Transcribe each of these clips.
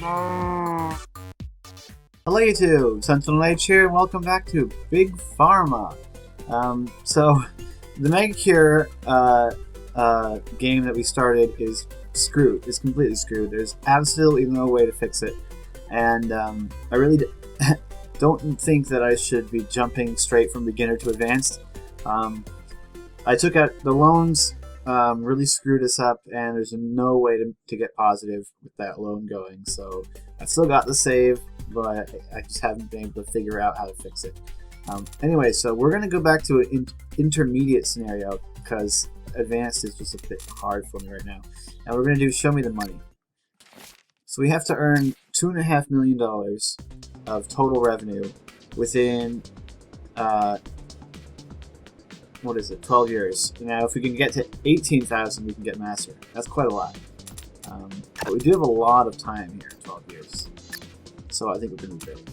Hello YouTube, SentinalhMC here, and welcome back to Big Pharma. So, the Mega Cure game that we started is screwed. It's completely screwed. There's absolutely no way to fix it. And I really don't think that I should be jumping straight from beginner to advanced. I took out the loans, really screwed us up, and there's no way to get positive with that loan going. So I still got the save, but I just haven't been able to figure out how to fix it. Anyway, so we're going to go back to an intermediate scenario because advanced is just a bit hard for me right now. And we're going to do show me the money. So we have to earn $2.5 million of total revenue within, what is it, 12 years. Now, if we can get to 18,000, we can get master. That's quite a lot. But we do have a lot of time here, 12 years. So I think we're going to be great.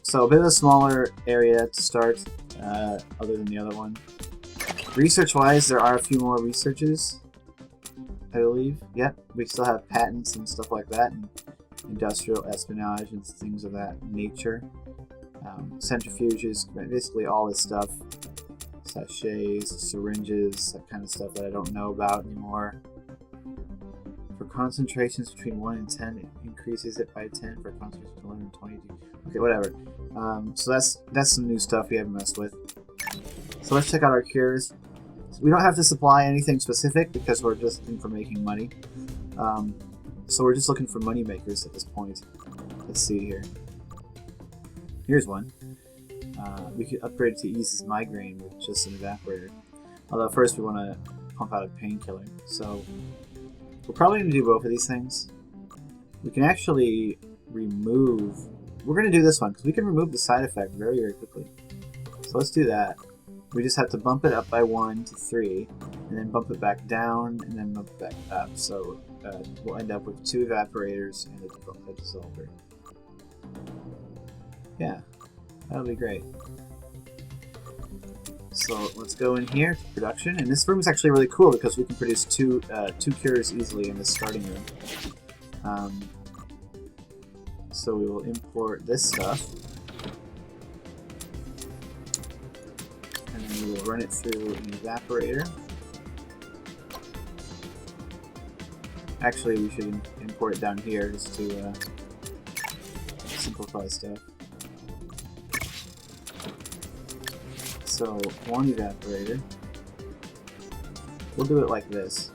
So a bit of a smaller area to start, other than the other one. Research-wise, there are a few more researches, I believe. Yep, we still have patents and stuff like that, and industrial espionage and things of that nature. Centrifuges, basically all this stuff. Sachets, syringes, that kind of stuff that I don't know about anymore. For concentrations between 1 and 10, it increases it by 10. For concentrations between 1 and 22. Okay, whatever. So that's some new stuff we haven't messed with. So let's check out our cures. We don't have to supply anything specific because we're just looking for making money. So we're just looking for money makers at this point. Let's see here. Here's one. We could upgrade it to ease his migraine with just an evaporator. Although first we want to pump out a painkiller. So we're probably going to do both of these things. We can actually remove... We're going to do this one because we can remove the side effect very, very quickly. So let's do that. We just have to bump it up by 1 to 3, and then bump it back down, and then bump it back up. So we'll end up with 2 evaporators and a dissolver. Yeah, that'll be great. So let's go in here to production, and this room is actually really cool because we can produce two cures easily in this starting room. So we will import this stuff. And then we will run it through an evaporator. Actually, we should import it down here just to simplify stuff. So, one evaporator. We'll do it like this.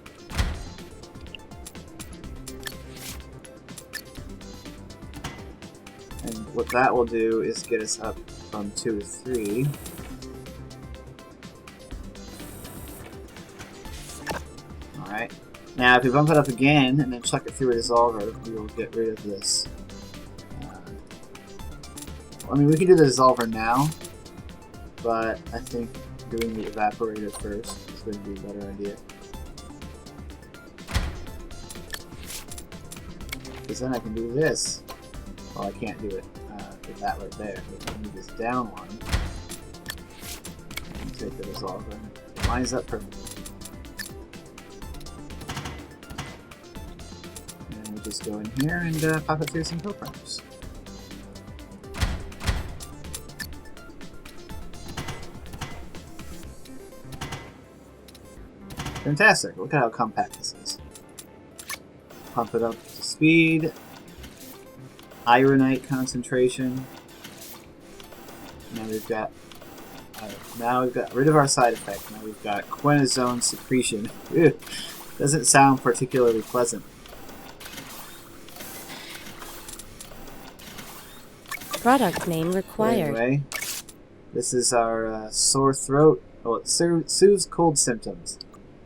And what that will do is get us up from 2 to 3. Alright. Now, if we bump it up again and then chuck it through a dissolver, we will get rid of this. I mean, we can do the dissolver now, but I think doing the evaporator first is going to be a better idea. Because then I can do this. Well, I can't do it with that right there. I can move this down one. And take the dissolver. It lines up perfectly. And we'll just go in here and pop it through some pill primers. Fantastic! Look at how compact this is. Pump it up to speed. Ironite concentration. Now we've got rid of our side effect. Now we've got quinazone secretion. Ew, doesn't sound particularly pleasant. Product name required. Anyway, this is our sore throat. Well, it soothes cold symptoms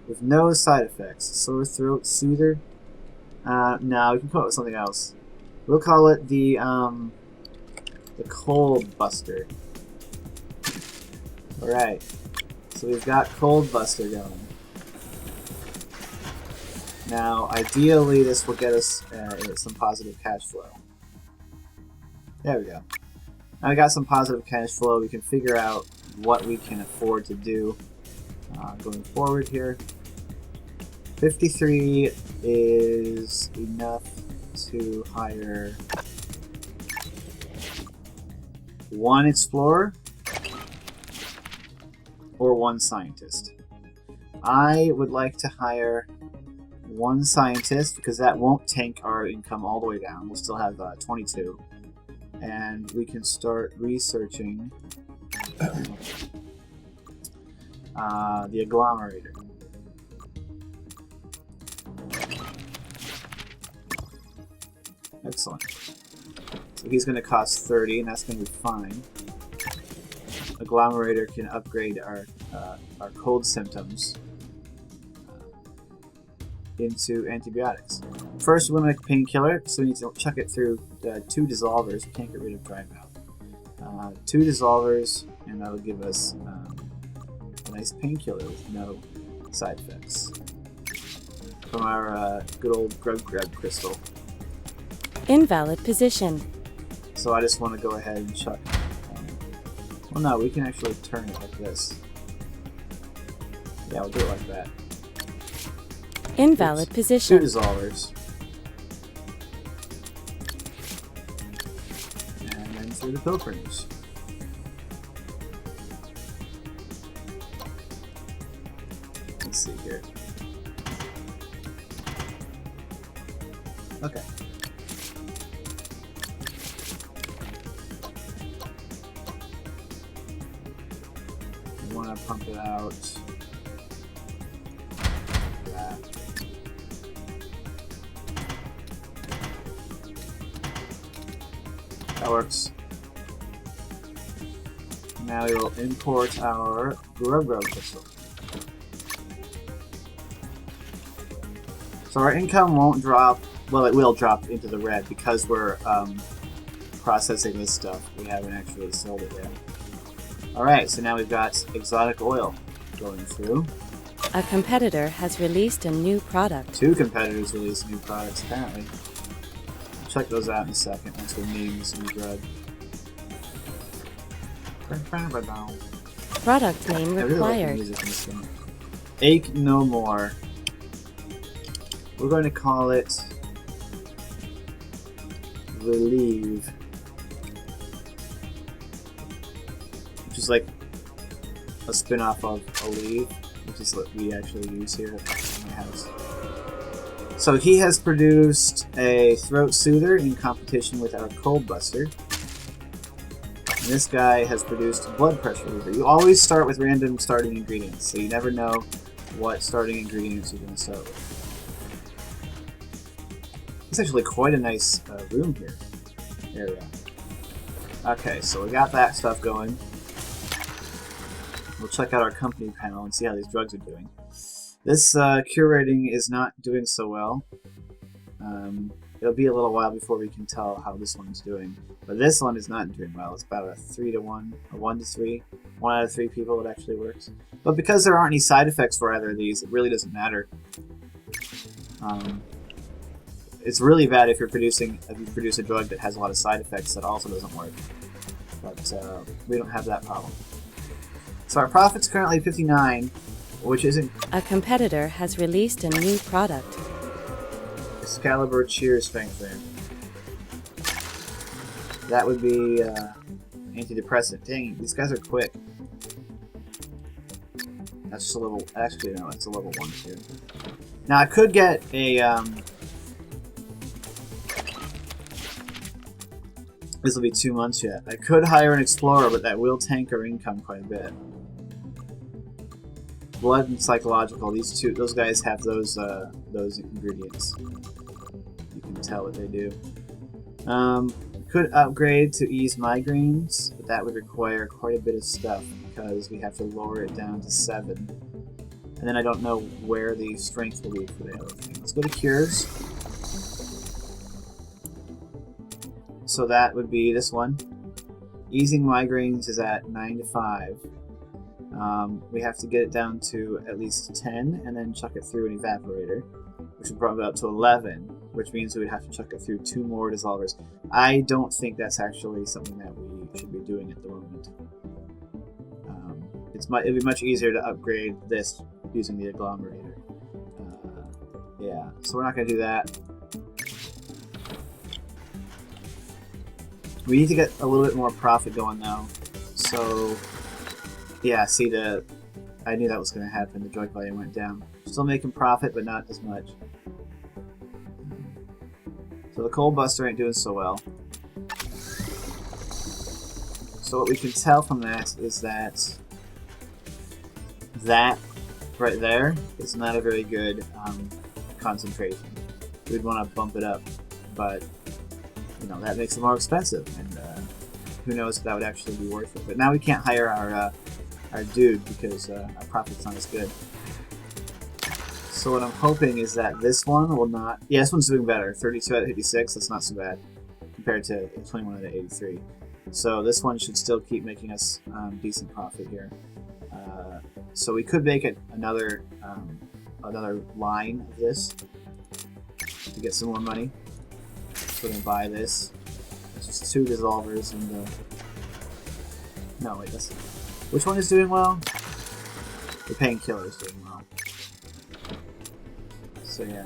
with no side effects. Sore throat soother. No, we can come up with something else. We'll call it the Cold Buster. Alright. So we've got Cold Buster going. Now, ideally, this will get us some positive cash flow. There we go. Now we got some positive cash flow. We can figure out what we can afford to do going forward here. 53 is enough to hire 1 explorer or 1 scientist. I would like to hire 1 scientist because that won't tank our income all the way down. We'll still have 22. And we can start researching the agglomerator. Excellent. So he's going to cost 30, and that's going to be fine. Agglomerator can upgrade our cold symptoms into antibiotics. First, we want to make a painkiller, so we need to chuck it through 2 dissolvers. We can't get rid of dry mouth. 2 dissolvers, and that'll give us a nice painkiller with no side effects from our good old grub crystal. Invalid position. So I just want to go ahead and chuck. Well, no, we can actually turn it like this. Yeah, we'll do it like that. Invalid position. 2 dissolvers. And then through the pill printers. Let's see here. Okay. We want to pump it out. That. That works. Now we will import our grub crystal. So our income won't drop. Well, it will drop into the red because we're processing this stuff. We haven't actually sold it yet. Alright, so now we've got exotic oil going through. A competitor has released a new product. 2 competitors released new products, apparently. I'll check those out in a second once we're naming this new drug. Product name I really like the required. music in this game. Ache No More. We're going to call it Relieve, which is like a spin-off of Aleve, which is what we actually use here in my house. So he has produced a throat soother in competition with our cold buster. And this guy has produced a blood pressure reliever. You always start with random starting ingredients, so you never know what starting ingredients you're going to start with. It's actually quite a nice room here, area. Okay, so we got that stuff going. We'll check out our company panel and see how these drugs are doing. This cure rating is not doing so well. It'll be a little while before we can tell how this one's doing. But this one is not doing well. It's about a 3 to 1, a 1 to 3. 1 out of 3 people it actually works. But because there aren't any side effects for either of these, it really doesn't matter. It's really bad if you produce a drug that has a lot of side effects that also doesn't work. But we don't have that problem. So our profit's currently 59, which isn't... A competitor has released a new product. Excalibur Cheers Strength there. That would be antidepressant. Dang, these guys are quick. That's just a level... Actually, no, it's a level 1 too. Now, I could get a... This will be 2 months yet. I could hire an explorer, but that will tank our income quite a bit. Blood and psychological. Those guys have those ingredients. You can tell what they do. Could upgrade to ease migraines, but that would require quite a bit of stuff because we have to lower it down to 7. And then I don't know where the strength will be for the other thing. Let's go to cures. So that would be this one. Easing migraines is at 9 to 5. We have to get it down to at least 10 and then chuck it through an evaporator, which would bring it up to 11, which means we would have to chuck it through 2 more dissolvers. I don't think that's actually something that we should be doing at the moment. It'd be much easier to upgrade this using the agglomerator. Yeah, so we're not going to do that. We need to get a little bit more profit going now. So, yeah, see, I knew that was going to happen. The joint volume went down. Still making profit, but not as much. So the coal buster ain't doing so well. So what we can tell from that is that right there is not a very good concentration. We'd want to bump it up, but you know that makes it more expensive, and who knows if that would actually be worth it. But now we can't hire our dude because our profit's not as good. So what I'm hoping is that this one will not... Yeah, this one's doing better. 32 out of 56, that's not so bad compared to 21 out of 83. So this one should still keep making us decent profit here. So we could make it another line of this to get some more money. So we're gonna buy this. It's just 2 dissolvers and no, wait, that's... Which one is doing well? The painkiller is doing well. So yeah.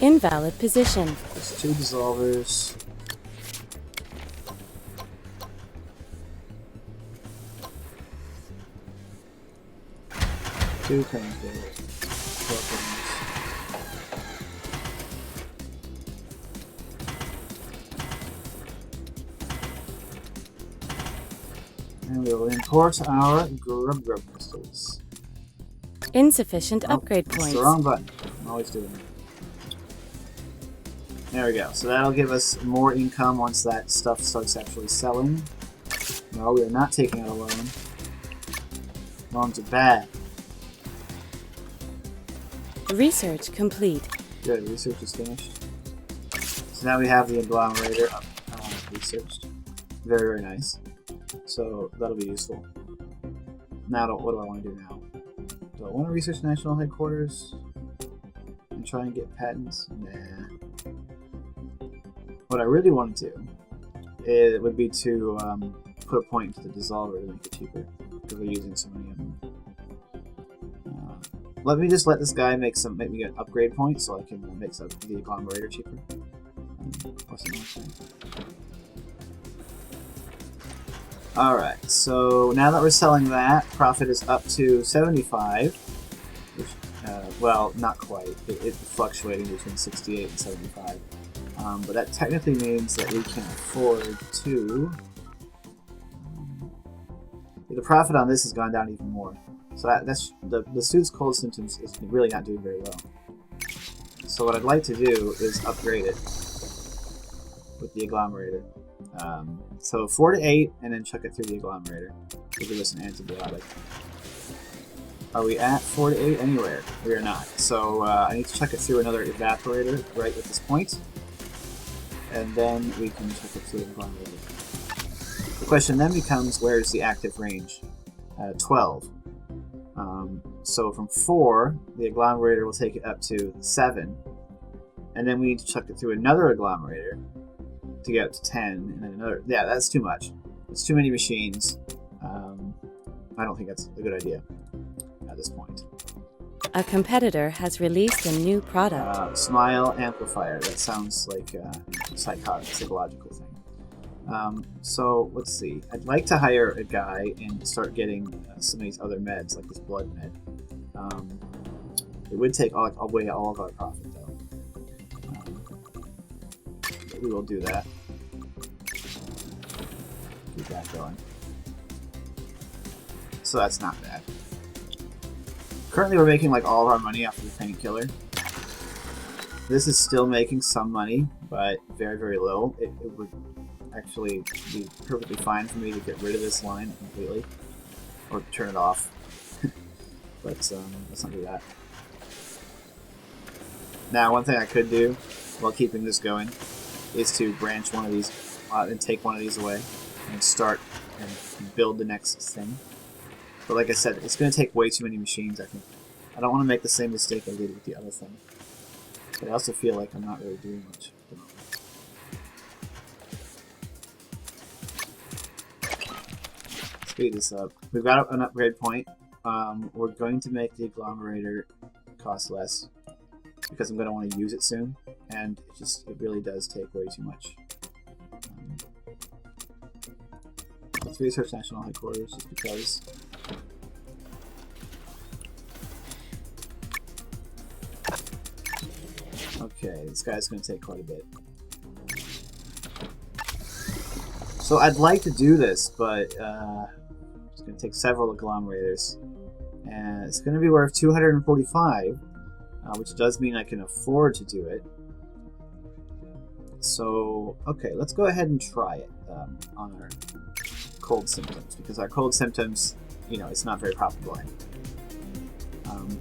Invalid position. There's 2 dissolvers. Two painkillers. And we will import our grub crystals. Insufficient upgrade It's points. the wrong button. I'm always doing it. There we go. So that'll give us more income once that stuff starts actually selling. No, we are not taking out a loan. Loans are bad. Research complete. Good, research is finished. So now we have the agglomerator researched. Very, very nice. So that'll be useful. Now, what do I want to do now? Do I want to research national headquarters and try and get patents? Nah. What I really want to do would be to put a point into the dissolver to make it cheaper because we're using so many of them. Let me just let this guy make me get upgrade points so I can make the agglomerator cheaper. Or something like that. Alright, so now that we're selling that, profit is up to 75. Which, well, not quite. It's fluctuating between 68 and 75. But that technically means that we can afford to... the profit on this has gone down even more. So that's the student's cold symptoms is really not doing very well. So what I'd like to do is upgrade it with the agglomerator. So 4 to 8, and then chuck it through the agglomerator to give us an antibiotic. Are we at 4 to 8 anywhere? We are not. So I need to chuck it through another evaporator right at this point, and then we can chuck it through the agglomerator. The question then becomes, where is the active range? 12. So from 4, the agglomerator will take it up to 7, and then we need to chuck it through another agglomerator to get up to 10, and then another. Yeah, that's too much. It's too many machines. I don't think that's a good idea at this point. A competitor has released a new product. Smile amplifier. That sounds like a psychological thing. So let's see. I'd like to hire a guy and start getting some of these other meds, like this blood med. It would take away all of our profit, though. But we will do that. Keep that going. So that's not bad. Currently, we're making like all of our money off of the painkiller. This is still making some money, but very, very little. It would actually be perfectly fine for me to get rid of this line completely, or turn it off. But let's not do that. Now, one thing I could do while keeping this going is to branch one of these and take one of these away and start and build the next thing. But like I said, it's going to take way too many machines, I think. I don't want to make the same mistake I did with the other thing. But I also feel like I'm not really doing much at the moment. Speed this up. We've got an upgrade point. We're going to make the agglomerator cost less. because I'm going to want to use it soon, and it really does take way too much. Let's research national headquarters just because. Okay, this guy's going to take quite a bit. So I'd like to do this, but it's going to take several agglomerators. And it's going to be worth 245, which does mean I can afford to do it. So, okay, let's go ahead and try it on our cold symptoms, because our cold symptoms, it's not very profitable.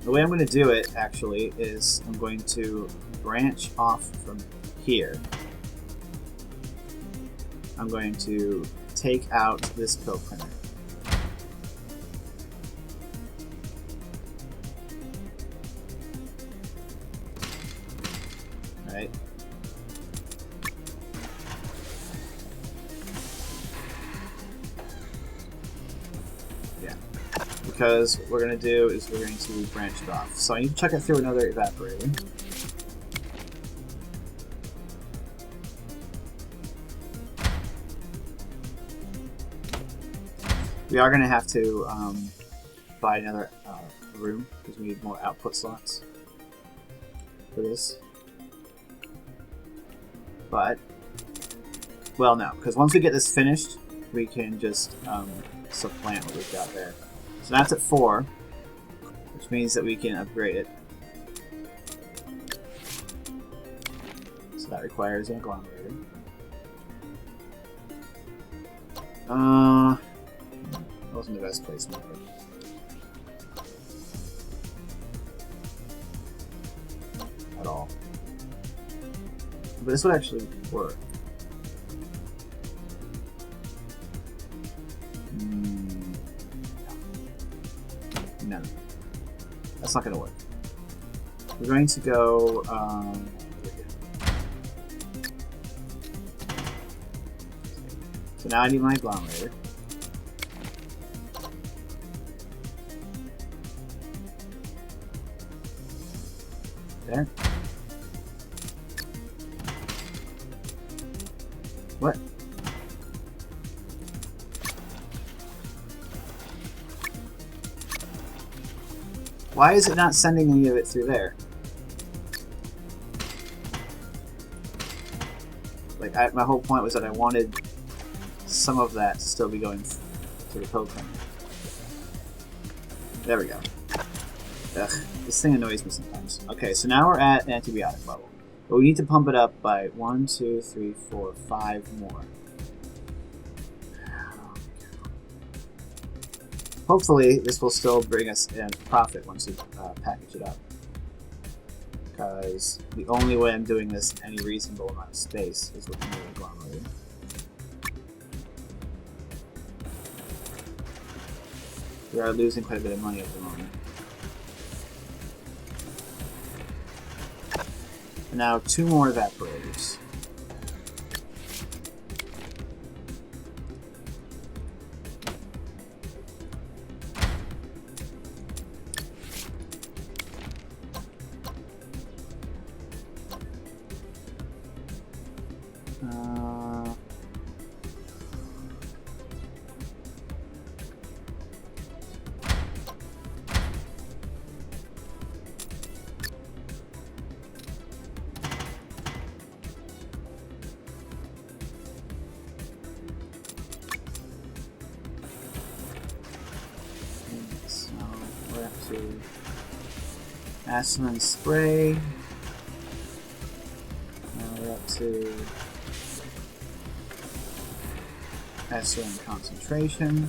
The way I'm going to do it, actually, is I'm going to branch off from here. I'm going to take out this pill printer. Right? Yeah. Because what we're going to do is we're going to branch it off. So I need to check it through another evaporator. We are going to have to buy another room because we need more output slots for this. But, well, no, because once we get this finished, we can just supplant what we've got there. So that's at 4, which means that we can upgrade it. So that requires an agglomerator. Wasn't the best placement. At all. But this would actually work. No. That's not going to work. We're going to go... so now I need my agglomerator. There. What? Why is it not sending any of it through there? Like, my whole point was that I wanted some of that to still be going to the pill printer. There we go. Ugh, this thing annoys me sometimes. Okay, so now we're at antibiotic level. But we need to pump it up by 1, 2, 3, 4, 5 more. Hopefully, this will still bring us in profit once we package it up. Because the only way I'm doing this in any reasonable amount of space is with another agglomerator. We are losing quite a bit of money at the moment. And now 2 more evaporators. To Aspirin spray. Now we're up to aspirin concentration.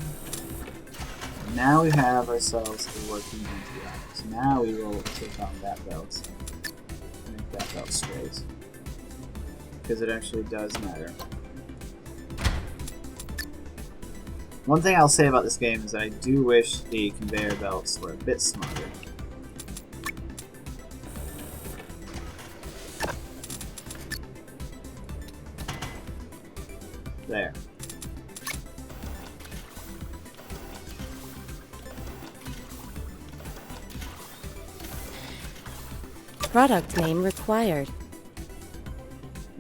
And now we have ourselves a working antibiotic. So now we will take on that belt and make that belt straight. Because it actually does matter. One thing I'll say about this game is that I do wish the conveyor belts were a bit smarter. There. Product name required.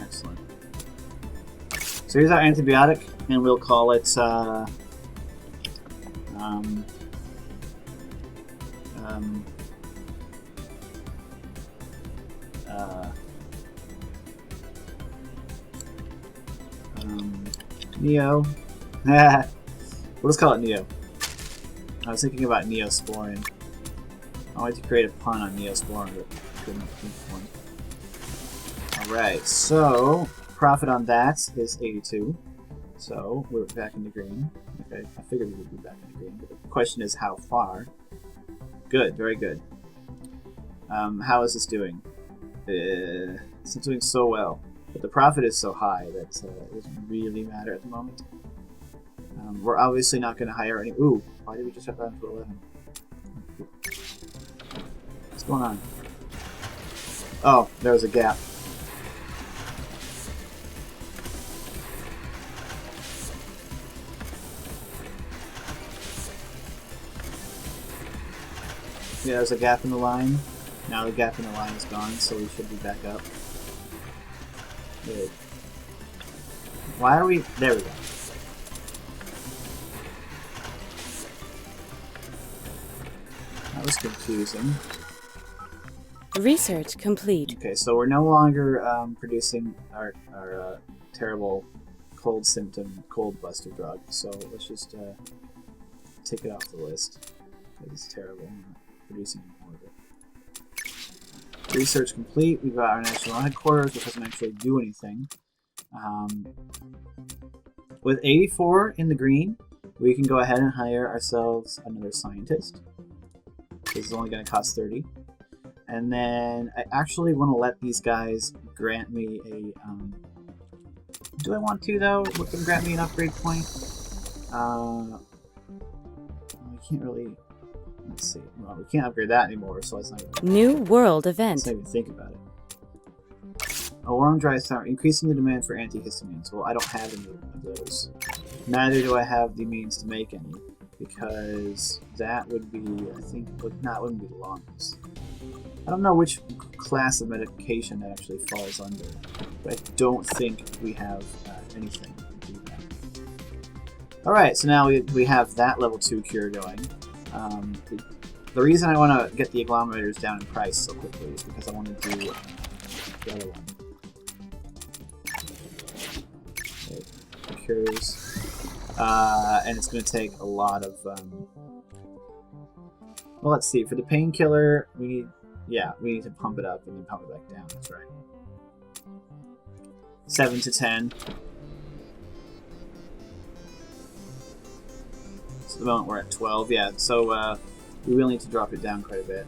Excellent. So here's our antibiotic, and we'll call it Neo. We'll just call it Neo. I was thinking about Neosporin. I wanted to create a pun on Neosporin, but couldn't think of one. Alright, so profit on that is 82. So we're back into green. Okay, I figured we would be back into green, but the question is how far. Good, very good. How is this doing? It's not doing so well, but the profit is so high that it doesn't really matter at the moment. We're obviously not going to hire any. Ooh, why did we just have that to 11? What's going on? Oh, there was a gap. Yeah, there's a gap in the line. Now the gap in the line is gone, so we should be back up. Good. Why are we... There we go. That was confusing. Research complete. Okay, so we're no longer producing our terrible cold symptom, cold buster drug. So let's just take it off the list. It's terrible. I'm not producing any more of it. Research complete. We've got our national headquarters, which doesn't actually do anything. With 84 in the green, we can go ahead and hire ourselves another scientist. This is only going to cost 30. And then I actually want to let these guys grant me a... do I want to, though? Let them grant me an upgrade point? I can't really... Let's see. Well, we can't upgrade that anymore, so let's not even... New world event. Let's not even think about it. A warm, dry summer. Increasing the demand for antihistamines. Well, I don't have any of those. Neither do I have the means to make any. Because that would be, I think, wouldn't be the longest. I don't know which class of medication that actually falls under, but I don't think we have anything to do that. Alright, so now we have that level 2 cure going. The reason I want to get the agglomerators down in price so quickly is because I want to do the other one. Okay, cures. And it's going to take a lot of... well, let's see. For the painkiller, we need... Yeah, we need to pump it up and then pump it back down. That's right. 7 to 10. So at the moment we're at 12. Yeah, so we will need to drop it down quite a bit.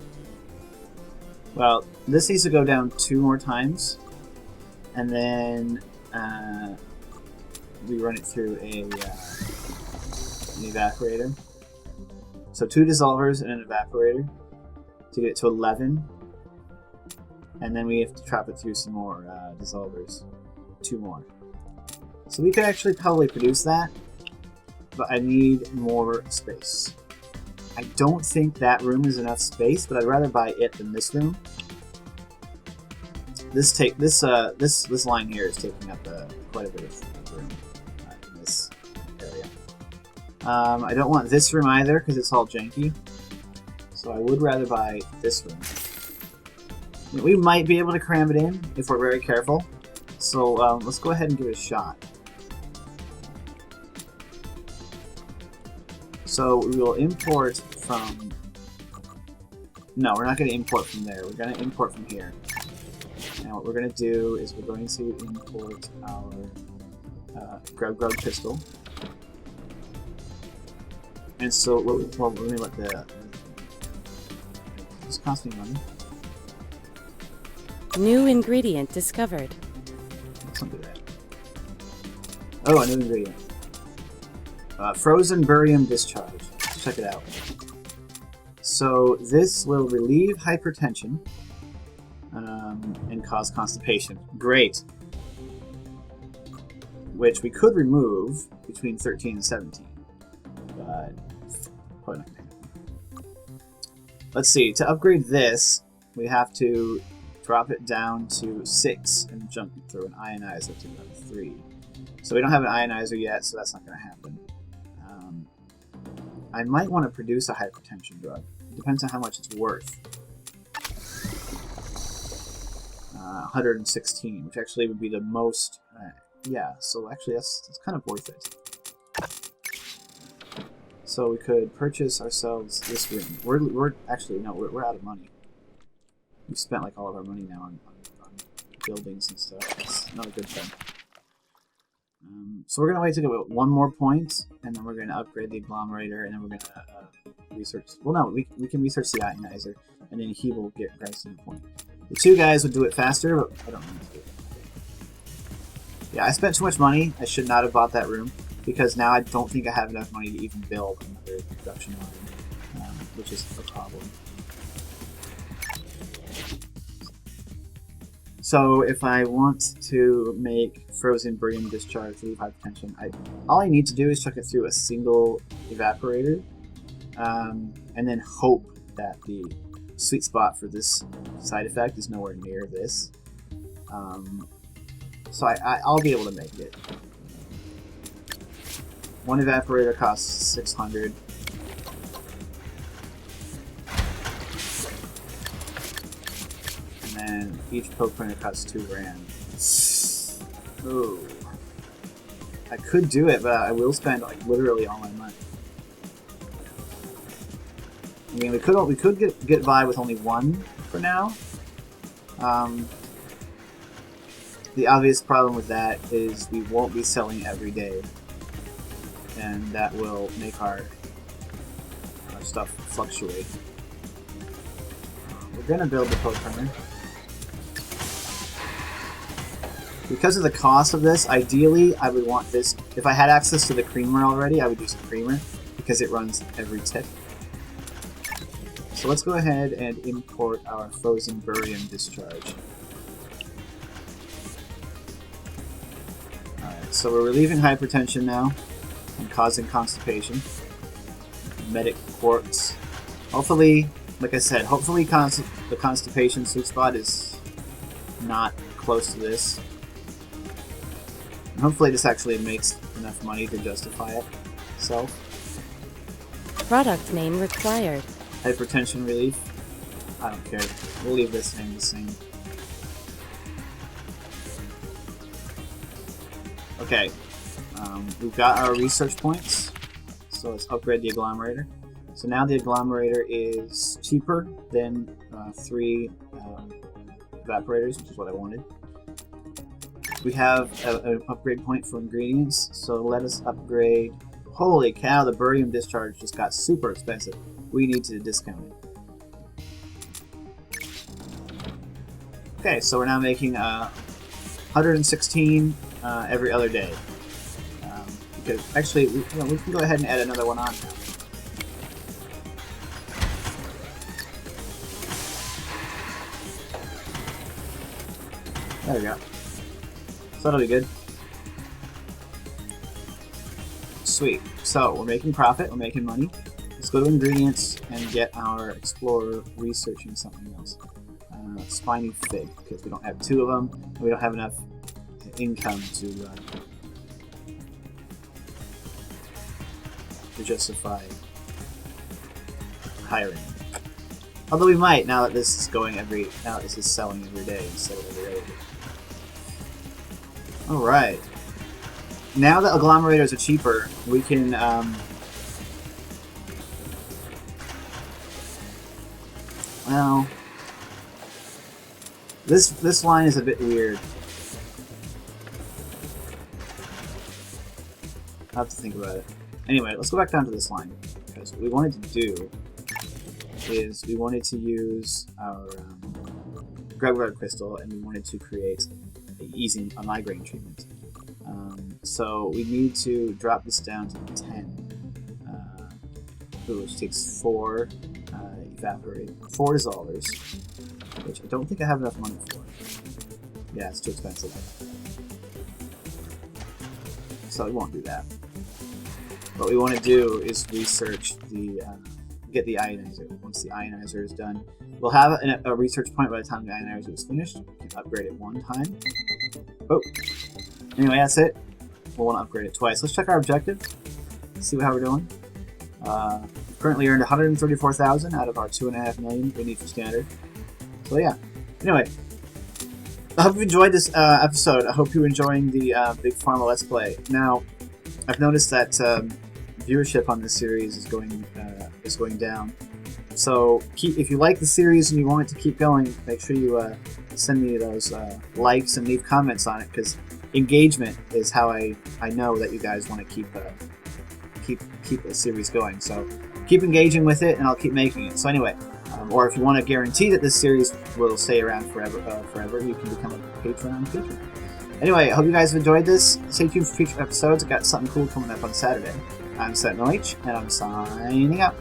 Well, this needs to go down 2 more times. And then we run it through an evaporator. So 2 dissolvers and an evaporator to get it to 11. And then we have to trap it through some more dissolvers. 2 more. So we could actually probably produce that, but I need more space. I don't think that room is enough space, but I'd rather buy it than this room. This line here is taking up quite a bit of room in this area. I don't want this room either because it's all janky. So I would rather buy this room. We might be able to cram it in if we're very careful. So let's go ahead and give it a shot. So we will import from... No, we're not going to import from there. We're going to import from here. And what we're going to do is we're going to import our Grub pistol. And so, well, let me let the... This costs me money. New ingredient discovered. Let's not do that. Oh, a new ingredient. Frozen barium discharge. Let's check it out. So this will relieve hypertension and cause constipation. Great. Which we could remove between 13 and 17. But probably not going to happen. Let's see. To upgrade this, we have to drop it down to 6 and jump through an ionizer to level 3. So we don't have an ionizer yet, so that's not going to happen. I might want to produce a hypertension drug. It depends on how much it's worth. 116, which actually would be the most. Yeah, so actually that's kind of worth it. So we could purchase ourselves this room. We're actually no, we're out of money. We've spent like all of our money now on buildings and stuff. That's not a good thing. So we're gonna wait to get one more point, and then we're gonna upgrade the agglomerator, and then we're gonna research. Well, no, we can research the ionizer, and then he will get Bryson a point. The two guys would do it faster, but I don't need to do it. Yeah, I spent too much money. I should not have bought that room, because now I don't think I have enough money to even build another production line, which is a problem. So if I want to make frozen barium discharge leave hypertension, all I need to do is chuck it through a single evaporator, and then hope that the sweet spot for this side effect is nowhere near this. So I'll be able to make it. One evaporator costs 600. And each poke printer costs 2 grand. Ooh. I could do it, but I will spend like literally all my money. I mean, we could get by with only one for now. The obvious problem with that is we won't be selling every day, and that will make our stuff fluctuate. We're gonna build the poke printer. Because of the cost of this, ideally I would want this. If I had access to the creamer already, I would use the creamer because it runs every tick. So let's go ahead and import our frozen barium discharge. Alright, so we're relieving hypertension now and causing constipation. Medic quartz. Hopefully, like I said, hopefully the constipation sweet spot is not close to this. And hopefully this actually makes enough money to justify it itself. Product name required. Hypertension relief. I don't care. We'll leave this name the same. Okay. We've got our research points. So let's upgrade the agglomerator. So now the agglomerator is cheaper than 3 evaporators, which is what I wanted. We have an upgrade point for ingredients, so let us upgrade. Holy cow, the barium discharge just got super expensive. We need to discount it. Okay, so we're now making 116 every other day. Because actually, we can go ahead and add another one on now. There we go. So that'll be good. Sweet. So we're making profit, we're making money. Let's go to ingredients and get our explorer researching something else. Spiny fig, because we don't have 2 of them, and we don't have enough income to justify hiring. Although we might, now that this is selling every day instead of every other day. Alright. Now that agglomerators are cheaper, we can well, this line is a bit weird. I'll have to think about it. Anyway, let's go back down to this line, because what we wanted to do is we wanted to use our Greg crystal, and we wanted to create a migraine treatment. So we need to drop this down to 10, which takes 4 dissolvers, which I don't think I have enough money for. Yeah, it's too expensive. So we won't do that. What we want to do is research the get the ionizer. Once the ionizer is done, we'll have a research point by the time the ionizer is finished. We can upgrade it one time. Oh, anyway, that's it. We'll want to upgrade it twice. Let's check our objective. See how we're doing. Currently earned 134,000 out of our 2.5 million we need for standard. So yeah. Anyway, I hope you enjoyed this episode. I hope you're enjoying the Big Pharma Let's Play. Now, I've noticed that viewership on this series is going down. So if you like the series and you want it to keep going, make sure you send me those likes and leave comments on it, because engagement is how I know that you guys want to keep the series going. So keep engaging with it, and I'll keep making it. So anyway, or if you want to guarantee that this series will stay around forever, you can become a patron. Anyway, I hope you guys have enjoyed this. Stay tuned for future episodes. I got something cool coming up on Saturday. I'm SentinalhMC, and I'm signing out.